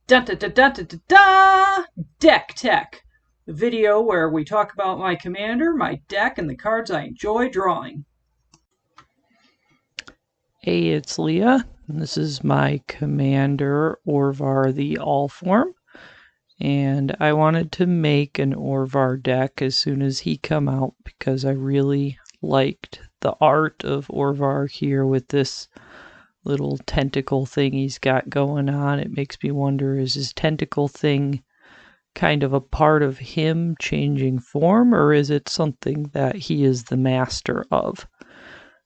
Da da da da da da da! Deck Tech, the video where we talk about my commander, my deck, and the cards I enjoy drawing. Hey, it's Leah. This is my commander, Orvar the Allform. And I wanted to make an Orvar deck as soon as he come out because I really liked the art of Orvar here with this little tentacle thing he's got going on. It makes me wonder, is his tentacle thing kind of a part of him changing form, or is it something that he is the master of?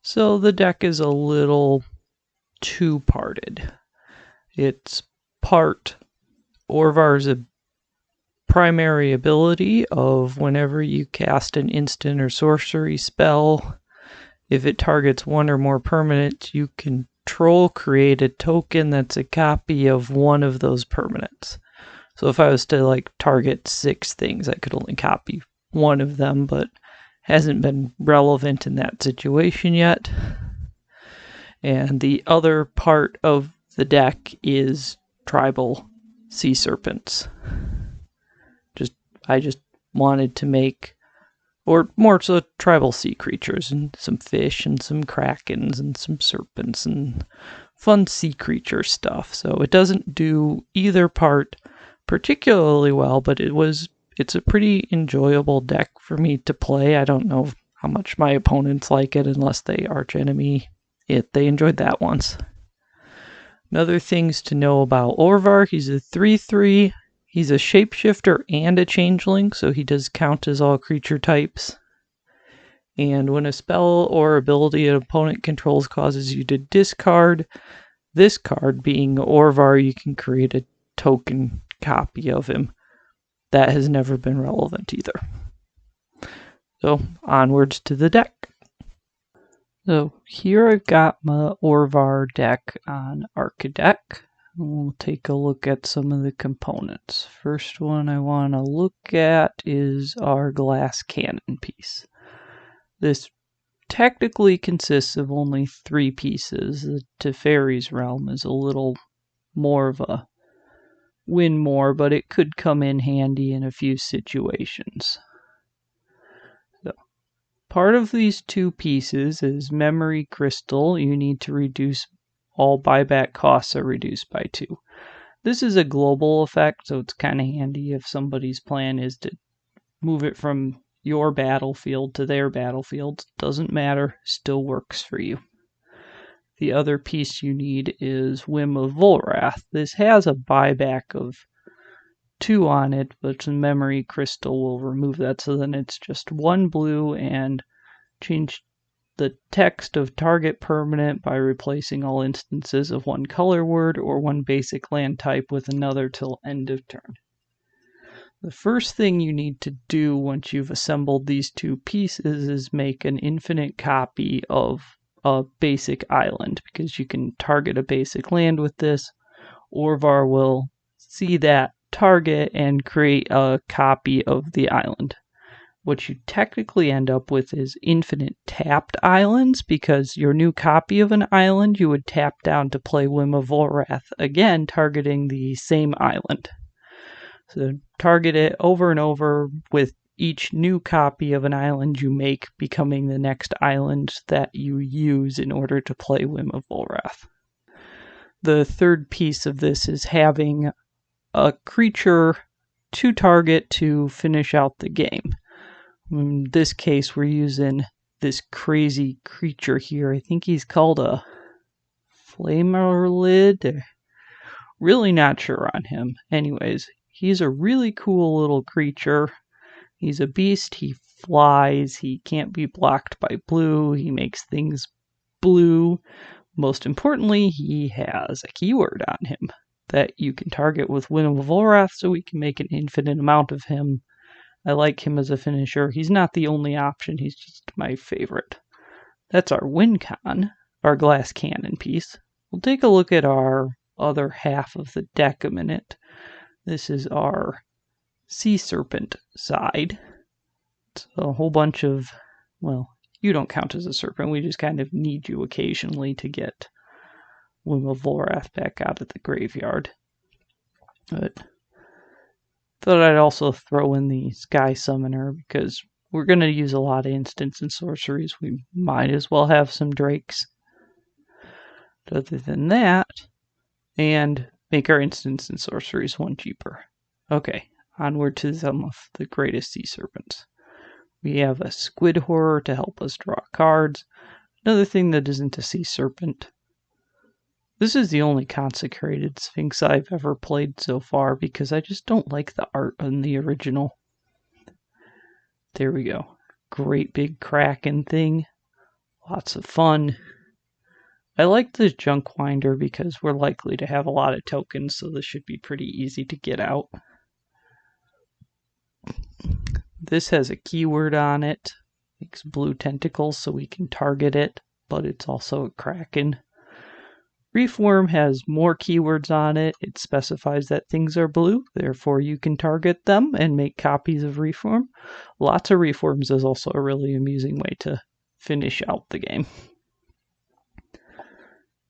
So the deck is a little two-parted. It's part Orvar's primary ability of whenever you cast an instant or sorcery spell, if it targets one or more permanents, you control create a token that's a copy of one of those permanents. So if I was to target 6 things, I could only copy one of them, but hasn't been relevant in that situation yet. And the other part of the deck is tribal sea serpents. I just wanted to make, or more so tribal sea creatures, and some fish and some krakens and some serpents and fun sea creature stuff. So it doesn't do either part particularly well, but it's a pretty enjoyable deck for me to play. I don't know how much my opponents like it unless they arch enemy it. They enjoyed that once. Another things to know about Orvar, he's a 3/3. He's a shapeshifter and a changeling, so he does count as all creature types. And when a spell or ability an opponent controls causes you to discard this card, being Orvar, you can create a token copy of him. That has never been relevant either. So onwards to the deck. So here I've got my Orvar deck on Archideck. We'll take a look at some of the components. First one I want to look at is our glass cannon piece. This technically consists of only 3 pieces. The Teferi's Realm is a little more of a win more, but it could come in handy in a few situations. So, part of these 2 pieces is Memory Crystal. You need to reduce all buyback costs are reduced by 2. This is a global effect, so it's kind of handy if somebody's plan is to move it from your battlefield to their battlefield. Doesn't matter, still works for you. The other piece you need is Whim of Volrath. This has a buyback of 2 on it, but the Memory Crystal will remove that, so then it's just 1 blue and change the text of target permanent by replacing all instances of 1 color word or 1 basic land type with another till end of turn. The first thing you need to do once you've assembled these 2 pieces is make an infinite copy of a basic island, because you can target a basic land with this. Orvar will see that target and create a copy of the island. What you technically end up with is infinite tapped islands, because your new copy of an island you would tap down to play Whim of Volrath, again targeting the same island. So target it over and over with each new copy of an island you make becoming the next island that you use in order to play Whim of Volrath. The third piece of this is having a creature to target to finish out the game. In this case, we're using this crazy creature here. I think he's called a Flamerlid. Really not sure on him. Anyways, he's a really cool little creature. He's a beast. He flies. He can't be blocked by blue. He makes things blue. Most importantly, he has a keyword on him that you can target with Whim of Volrath, so we can make an infinite amount of him. I like him as a finisher. He's not the only option, he's just my favorite. That's our win con, our glass cannon piece. We'll take a look at our other half of the deck a minute. This is our sea serpent side. It's a whole bunch of, well, you don't count as a serpent, we just kind of need you occasionally to get Whim of Volrath back out of the graveyard. But thought I'd also throw in the Sky Summoner because we're going to use a lot of instants and sorceries. We might as well have some drakes. Other than that, and make our instants and sorceries one cheaper. Okay, onward to some of the greatest sea serpents. We have a squid horror to help us draw cards. Another thing that isn't a sea serpent. This is the only consecrated sphinx I've ever played so far because I just don't like the art in the original. There we go. Great big kraken thing. Lots of fun. I like this junk winder because we're likely to have a lot of tokens, so this should be pretty easy to get out. This has a keyword on it. Makes blue tentacles so we can target it, but it's also a kraken. Reefworm has more keywords on it. It specifies that things are blue, therefore you can target them and make copies of Reefworm. Lots of Reefworms is also a really amusing way to finish out the game.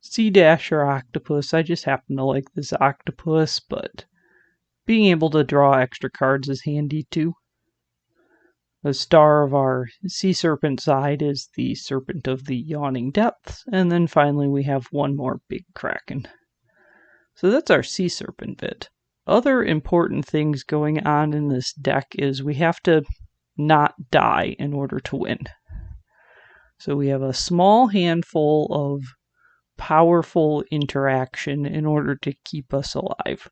Sea Dasher Octopus, I just happen to like this octopus, but being able to draw extra cards is handy too. The star of our sea serpent side is the Serpent of the Yawning Depths, and then finally we have one more big kraken. So that's our sea serpent bit. Other important things going on in this deck is we have to not die in order to win. So we have a small handful of powerful interaction in order to keep us alive.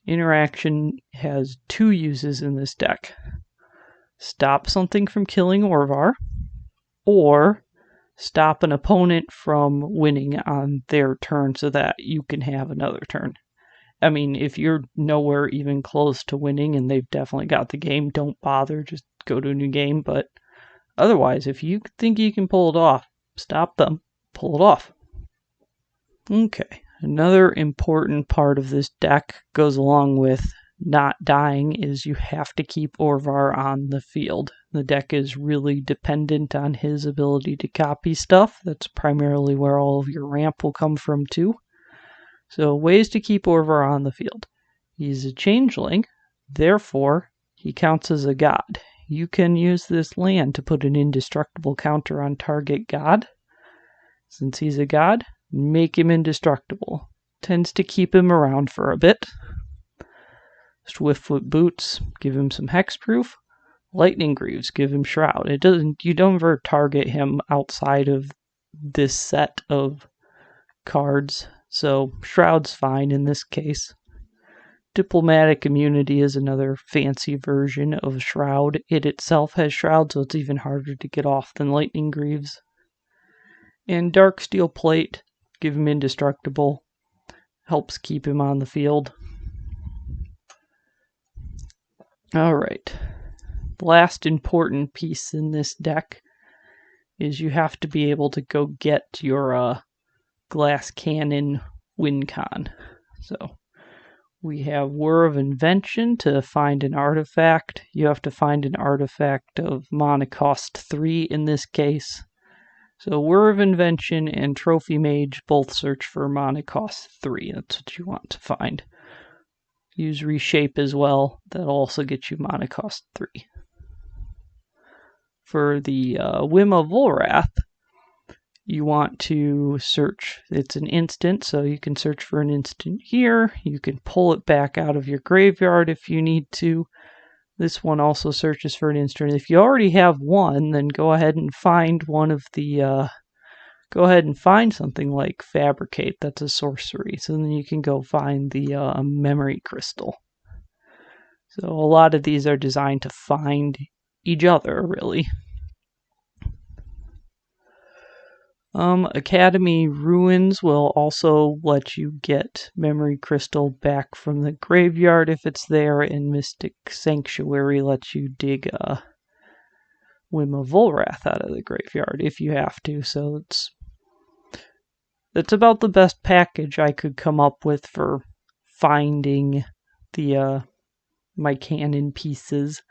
Interaction has two uses in this deck. Stop something from killing Orvar, or stop an opponent from winning on their turn so that you can have another turn. I mean, if you're nowhere even close to winning and they've definitely got the game, don't bother, just go to a new game. But otherwise, if you think you can pull it off, stop them, pull it off. Okay, another important part of this deck goes along with not dying is you have to keep Orvar on the field. The deck is really dependent on his ability to copy stuff. That's primarily where all of your ramp will come from too. So ways to keep Orvar on the field. He's a changeling, therefore he counts as a god. You can use this land to put an indestructible counter on target god. Since he's a god, make him indestructible. Tends to keep him around for a bit. Swiftfoot Boots, give him some hexproof. Lightning Greaves, give him Shroud. You don't ever target him outside of this set of cards, so Shroud's fine in this case. Diplomatic Immunity is another fancy version of Shroud. It itself has Shroud, so it's even harder to get off than Lightning Greaves. And Dark Steel Plate, give him indestructible. Helps keep him on the field. Alright. The last important piece in this deck is you have to be able to go get your glass cannon win con. So we have Whir of Invention to find an artifact. You have to find an artifact of mana cost 3 in this case. So Whir of Invention and Trophy Mage both search for mana cost 3. That's what you want to find. Use Reshape as well. That'll also get you mana cost 3. For the Whim of Volrath, you want to search. It's an instant, so you can search for an instant here. You can pull it back out of your graveyard if you need to. This one also searches for an instant. If you already have one, then go ahead and find one of the... go ahead and find something like Fabricate. That's a sorcery. So then you can go find the Memory Crystal. So a lot of these are designed to find each other, really. Academy Ruins will also let you get Memory Crystal back from the graveyard if it's there, and Mystic Sanctuary lets you dig a Whim of Volrath out of the graveyard if you have to. So it's about the best package I could come up with for finding the my cannon pieces.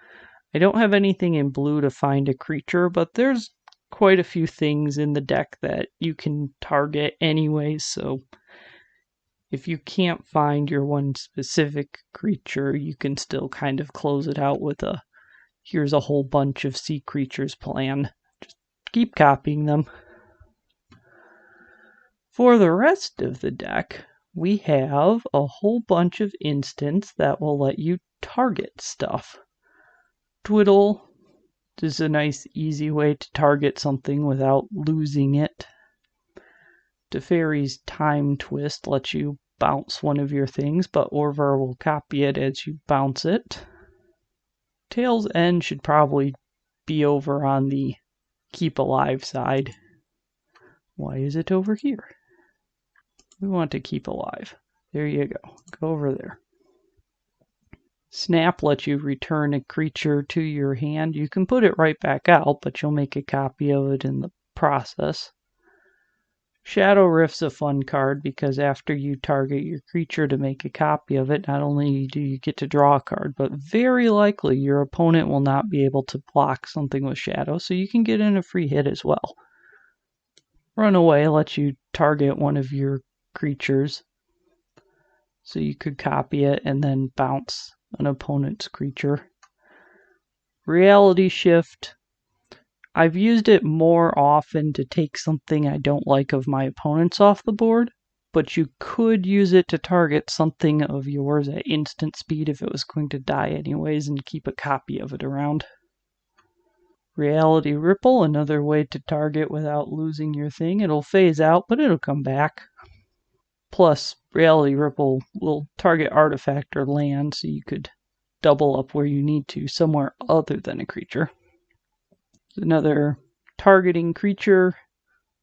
I don't have anything in blue to find a creature, but there's quite a few things in the deck that you can target anyways, so if you can't find your one specific creature, you can still kind of close it out with a here's a whole bunch of sea creatures plan. Just keep copying them. For the rest of the deck, we have a whole bunch of instants that will let you target stuff. Twiddle is a nice, easy way to target something without losing it. Teferi's Time Twist lets you bounce one of your things, but Orvar will copy it as you bounce it. Tail's End should probably be over on the keep alive side. Why is it over here? We want to keep alive. There you go. Go over there. Snap lets you return a creature to your hand. You can put it right back out, but you'll make a copy of it in the process. Shadow Rift's a fun card because after you target your creature to make a copy of it, not only do you get to draw a card, but very likely your opponent will not be able to block something with Shadow, so you can get in a free hit as well. Runaway lets you target one of your creatures, so you could copy it and then bounce an opponent's creature. Reality Shift, I've used it more often to take something I don't like of my opponent's off the board, but you could use it to target something of yours at instant speed if it was going to die anyways and keep a copy of it around. Reality Ripple, another way to target without losing your thing. It'll phase out, but it'll come back. Plus, Reality Ripple will target artifact or land, so you could double up where you need to somewhere other than a creature. Another targeting creature.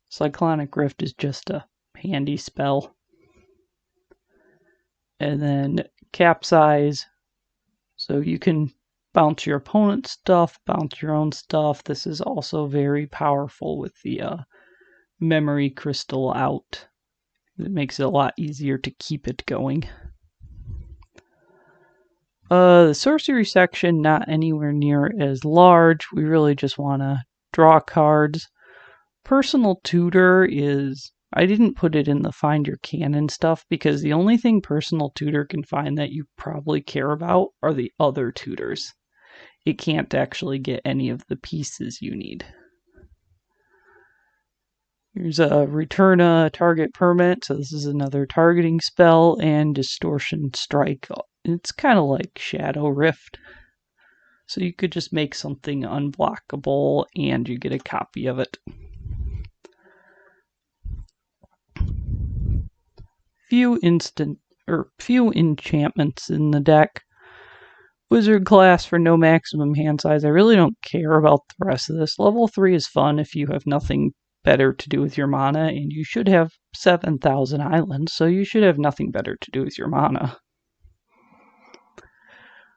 Cyclonic Rift is just a handy spell. And then Capsize, so you can bounce your opponent's stuff, bounce your own stuff. This is also very powerful with the memory crystal out. It makes it a lot easier to keep it going. The sorcery section, not anywhere near as large. We really just want to draw cards. Personal Tutor is, I didn't put it in the Find Your Canon stuff because the only thing Personal Tutor can find that you probably care about are the other tutors. It can't actually get any of the pieces you need. Here's a Return a Target Permanent, so this is another targeting spell, and Distortion Strike. It's kind of like Shadow Rift. So you could just make something unblockable and you get a copy of it. Few enchantments in the deck. Wizard class for no maximum hand size. I really don't care about the rest of this. Level 3 is fun if you have nothing better to do with your mana, and you should have 7,000 islands, so you should have nothing better to do with your mana.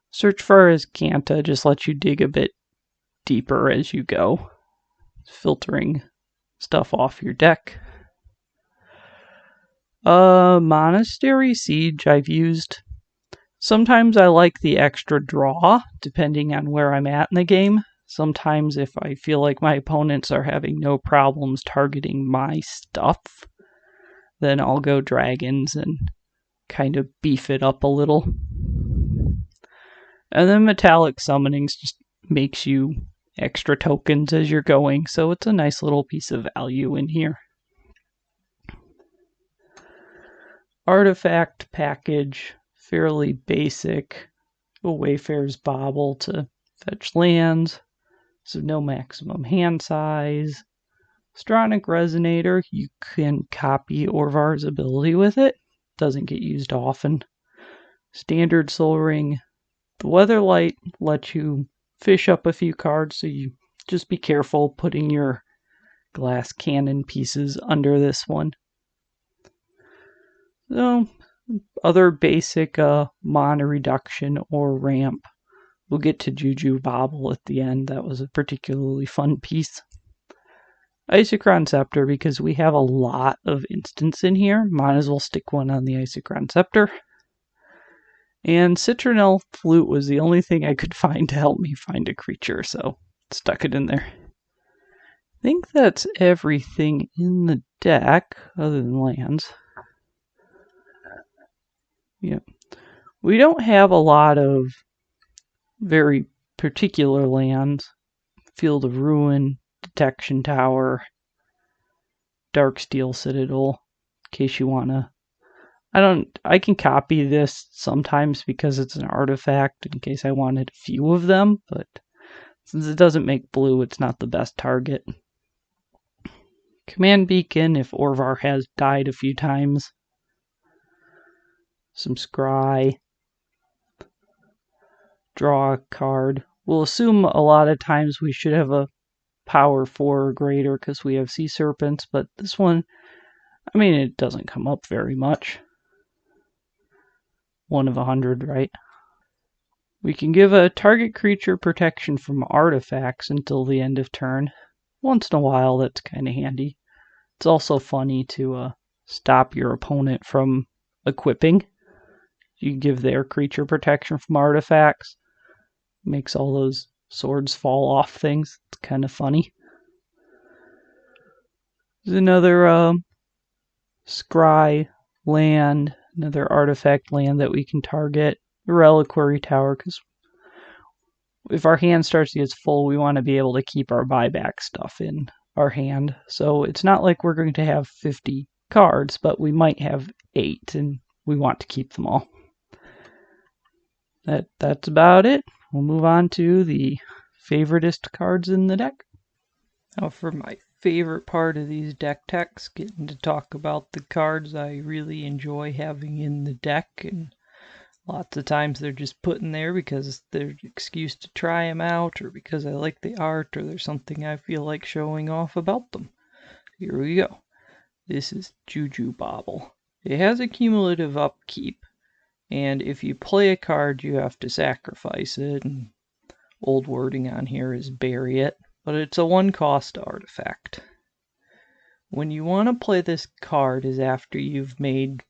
Search for Azcanta just lets you dig a bit deeper as you go, filtering stuff off your deck. Monastery Siege I've used. Sometimes I like the extra draw, depending on where I'm at in the game. Sometimes if I feel like my opponents are having no problems targeting my stuff, then I'll go dragons and kind of beef it up a little. And then Metallic Summonings just makes you extra tokens as you're going, so it's a nice little piece of value in here. Artifact package, fairly basic. A Wayfarer's Bauble to fetch lands, so no maximum hand size. Stronic Resonator, you can copy Orvar's ability with it. Doesn't get used often. Standard Soul Ring. The Weatherlight lets you fish up a few cards, so you just be careful putting your glass cannon pieces under this one. So, other basic mana reduction or ramp. We'll get to Juju Bobble at the end. That was a particularly fun piece. Isochron Scepter, because we have a lot of instants in here. Might as well stick one on the Isochron Scepter. And Citronelle Flute was the only thing I could find to help me find a creature, so stuck it in there. I think that's everything in the deck, other than lands. Yeah. We don't have a lot of very particular lands. Field of Ruin, Detection Tower, Darksteel Citadel, in case you wanna. I can copy this sometimes because it's an artifact in case I wanted a few of them, but since it doesn't make blue, it's not the best target. Command Beacon if Orvar has died a few times. Some scry. Draw a card. We'll assume a lot of times we should have a power 4 or greater because we have sea serpents, but this one, I mean, it doesn't come up very much. 1 of 100, right? We can give a target creature protection from artifacts until the end of turn. Once in a while, that's kind of handy. It's also funny to stop your opponent from equipping. You give their creature protection from artifacts. Makes all those swords fall off things. It's kind of funny. There's another scry land, another artifact land that we can target. The Reliquary Tower, because if our hand starts to get full, we want to be able to keep our buyback stuff in our hand. So it's not like we're going to have 50 cards, but we might have 8, and we want to keep them all. That's about it. We'll move on to the favoritist cards in the deck. Now for my favorite part of these deck techs, getting to talk about the cards I really enjoy having in the deck, and lots of times they're just put in there because they're an excuse to try them out, or because I like the art, or there's something I feel like showing off about them. Here we go. This is Juju Bobble. It has a cumulative upkeep, and if you play a card, you have to sacrifice it, and old wording on here is bury it, but it's a 1-cost artifact. When you want to play this card is after you've made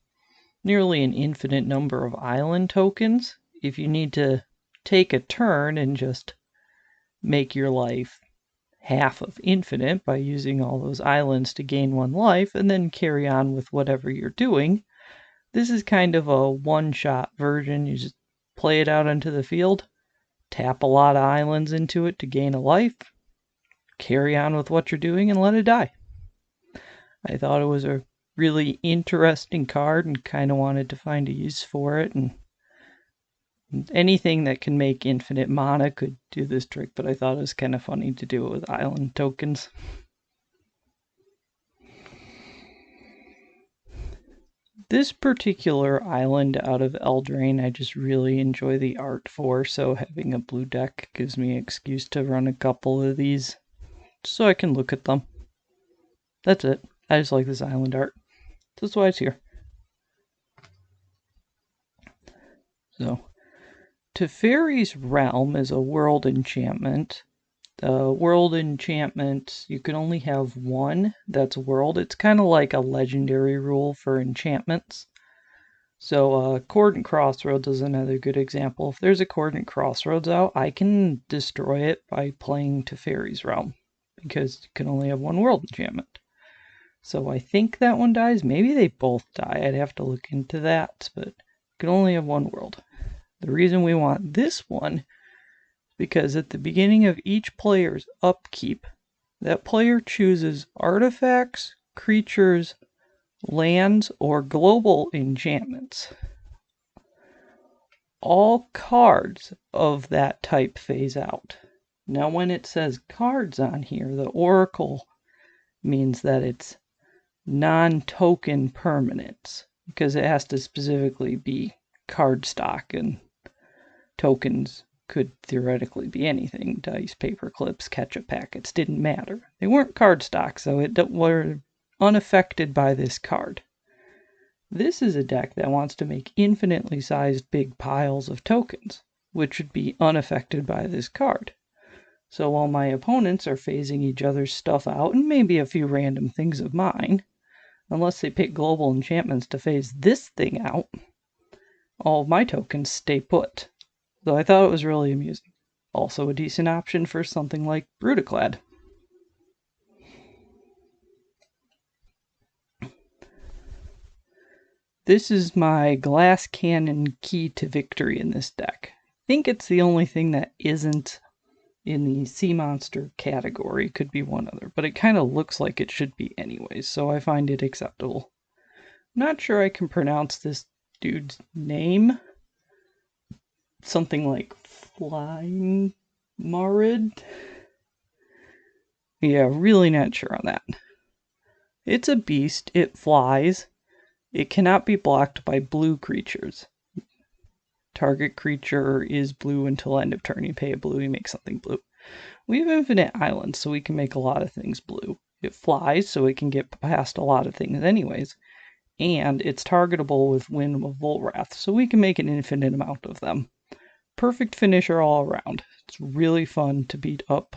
nearly an infinite number of island tokens. If you need to take a turn and just make your life half of infinite by using all those islands to gain 1 life and then carry on with whatever you're doing, this is kind of a one-shot version. You just play it out onto the field, tap a lot of islands into it to gain a life, carry on with what you're doing, and let it die. I thought it was a really interesting card and kind of wanted to find a use for it, and anything that can make infinite mana could do this trick, but I thought it was kind of funny to do it with island tokens. This particular island out of Eldraine I just really enjoy the art for, so having a blue deck gives me an excuse to run a couple of these so I can look at them. That's it. I just like this island art. That's why it's here. So, Teferi's Realm is a world enchantment. The world enchantment, you can only have 1 that's world. It's kind of like a legendary rule for enchantments. So Cordant Crossroads is another good example. If there's a Cordant Crossroads out, I can destroy it by playing Teferi's Realm, because you can only have 1 world enchantment. So I think that one dies. Maybe they both die. I'd have to look into that, but you can only have 1 world. The reason we want this one is because at the beginning of each player's upkeep, that player chooses artifacts, creatures, lands, or global enchantments. All cards of that type phase out. Now when it says cards on here, the oracle means that it's non-token permanents, because it has to specifically be card stock, and tokens could theoretically be anything. Dice, paper clips, ketchup packets, didn't matter. They weren't card stock, so it were unaffected by this card. This is a deck that wants to make infinitely sized big piles of tokens, which would be unaffected by this card. So while my opponents are phasing each other's stuff out, and maybe a few random things of mine, unless they pick global enchantments to phase this thing out, all of my tokens stay put. So I thought it was really amusing. Also a decent option for something like Brutaclad. This is my glass cannon key to victory in this deck. I think it's the only thing that isn't in the sea monster category. Could be one other, but it kind of looks like it should be anyways, so I find it acceptable. I'm not sure I can pronounce this dude's name. Something like Flying Marid? Yeah, really not sure on that. It's a beast. It flies. It cannot be blocked by blue creatures. Target creature is blue until end of turn. You pay a blue, you make something blue. We have infinite islands, so we can make a lot of things blue. It flies, so it can get past a lot of things anyways. And it's targetable with Wind of Volrath, so we can make an infinite amount of them. Perfect finisher all around. It's really fun to beat up,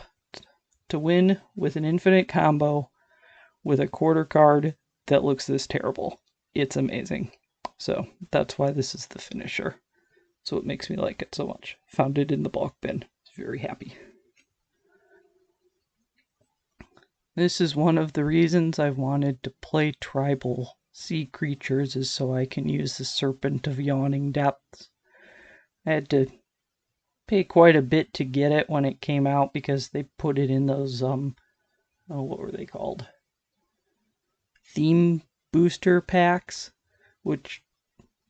to win with an infinite combo with a quarter card that looks this terrible. It's amazing. So that's why this is the finisher. So it makes me like it so much. Found it in the bulk bin. Very happy. This is one of the reasons I've wanted to play tribal sea creatures, is so I can use the Serpent of Yawning Depths. I had to pay quite a bit to get it when it came out because they put it in those what were they called? Theme booster packs, which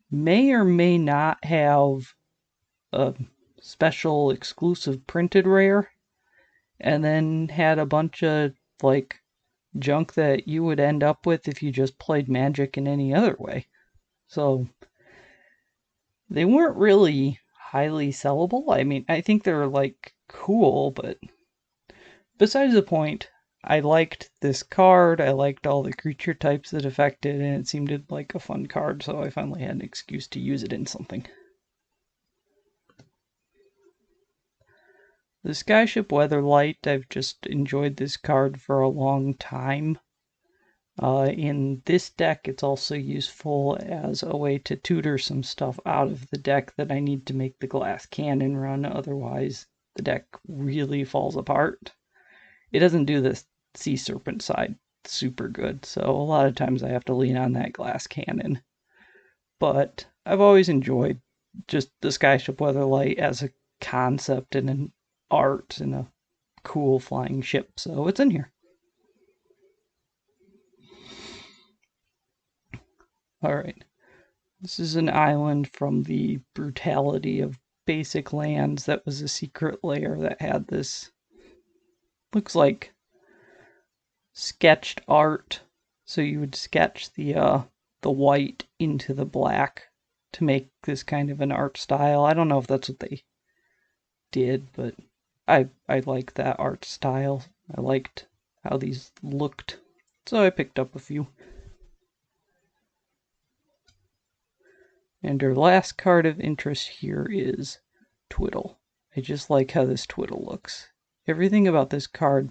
may or may not have a special exclusive printed rare, and then had a bunch of like junk that you would end up with if you just played Magic in any other way. So they weren't really highly sellable. I mean, I think they're like cool, but besides the point, I liked this card, I liked all the creature types that affected, and it seemed like a fun card, so I finally had an excuse to use it in something. The Skyship Weatherlight, I've just enjoyed this card for a long time. In this deck, it's also useful as a way to tutor some stuff out of the deck that I need to make the glass cannon run, otherwise the deck really falls apart. It doesn't do the Sea Serpent side super good, so a lot of times I have to lean on that glass cannon. But I've always enjoyed just the Skyship Weatherlight as a concept and an art and a cool flying ship, so it's in here. Alright, this is an island from the Brutality of Basic Lands that was a secret lair that had this, looks like sketched art. So you would sketch the white into the black to make this kind of an art style. I don't know if that's what they did, but I like that art style. I liked how these looked, so I picked up a few. And our last card of interest here is Twiddle. I just like how this Twiddle looks. Everything about this card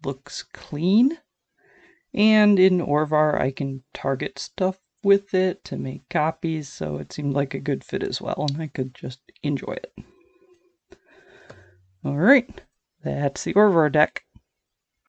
looks clean. And in Orvar, I can target stuff with it to make copies, so it seemed like a good fit as well, and I could just enjoy it. Alright, that's the Orvar deck.